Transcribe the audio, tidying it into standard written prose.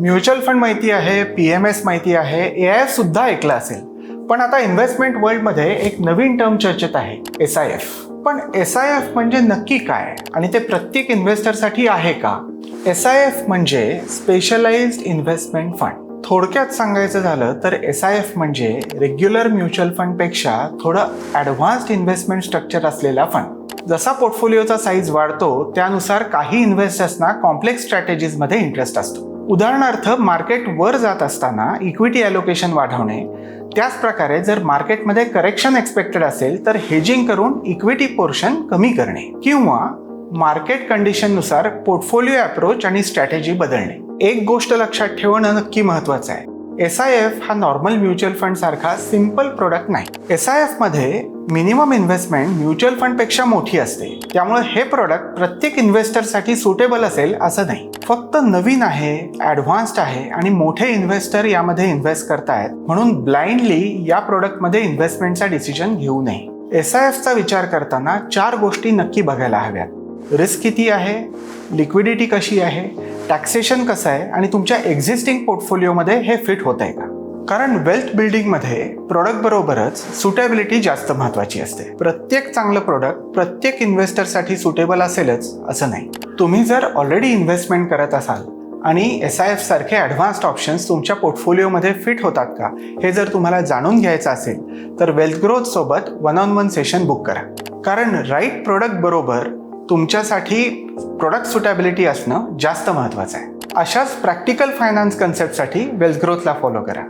Mutual fund माहिती आहे, PMS माहिती आहे, AIF सुद्धा ऐकलं असेल. पण आता इन्व्हेस्टमेंट वर्ल्डमध्ये एक नवीन टर्म चर्चेत आहे, SIF. पण SIF म्हणजे नक्की काय आणि ते प्रत्येक इन्व्हेस्टरसाठी आहे का? SIF म्हणजे स्पेशलाइज्ड इन्व्हेस्टमेंट फंड. थोडक्यात सांगायचं झालं तर SIF म्हणजे रेग्युलर म्युच्युअल फंडपेक्षा थोडं ॲडव्हान्स्ड इन्व्हेस्टमेंट स्ट्रक्चर असलेला फंड. जसा पोर्टफोलिओचा साईज वाढतो त्यानुसार काही इन्व्हेस्टर्सना कॉम्प्लेक्स स्ट्रॅटेजीजमध्ये इंटरेस्ट असतो. उदाहरणार्थ, मार्केट वर जात असताना इक्विटी ॲलोकेशन वाढवणे. त्याच प्रकारे जर मार्केटमध्ये करेक्शन एक्सपेक्टेड असेल तर हेजिंग करून इक्विटी पोर्शन कमी करणे किंवा मार्केट कंडिशननुसार पोर्टफोलिओ अप्रोच आणि स्ट्रॅटेजी बदलणे. एक गोष्ट लक्षात ठेवणं नक्की महत्त्वाचं आहे. SIF हा नॉर्मल म्युच्युअल फंड सारखा सिंपल प्रोडक्ट नाही. SIF मध्ये मिनिमम इन्व्हेस्टमेंट म्युच्युअल फंडपेक्षा मोठी असते. त्यामुळे हे प्रोडक्ट प्रत्येक इन्व्हेस्टरसाठी सुटेबल असेल असं नाही. फक्त नवीन आहे, ॲडव्हान्स्ड आहे आणि मोठे इन्व्हेस्टर यामध्ये इन्व्हेस्ट करतायत म्हणून ब्लाइंडली या प्रोडक्टमध्ये इन्व्हेस्टमेंटचा डिसिजन घेऊ नये. SIFचा विचार करताना 4 गोष्टी नक्की बघायला हव्यात. रिस्क किती आहे, लिक्विडिटी कशी आहे, टॅक्सेशन कसं आहे आणि तुमच्या एक्झिस्टिंग पोर्टफोलिओमध्ये हे फिट होत आहे का? कारण वेल्थ बिल्डिंगमध्ये प्रोडक्ट बरोबरच सुटेबिलिटी जास्त महत्त्वाची असते. प्रत्येक चांगलं प्रोडक्ट प्रत्येक इन्व्हेस्टरसाठी सुटेबल असेलच असं नाही. तुम्ही जर ऑलरेडी इन्व्हेस्टमेंट करत असाल आणि SIF सारखे ॲडव्हान्स्ड ऑप्शन्स तुमच्या पोर्टफोलिओमध्ये फिट होतात का हे जर तुम्हाला जाणून घ्यायचं असेल तर वेल्थ ग्रोथ सोबत 1-on-1 सेशन बुक करा. कारण राईट प्रोडक्ट बरोबर तुमच्यासाठी प्रोडक्ट सुटेबिलिटी असणं जास्त महत्त्वाचं आहे. अशाच प्रॅक्टिकल फायनान्स कन्सेप्टसाठी वेल्थ ग्रोथला फॉलो करा.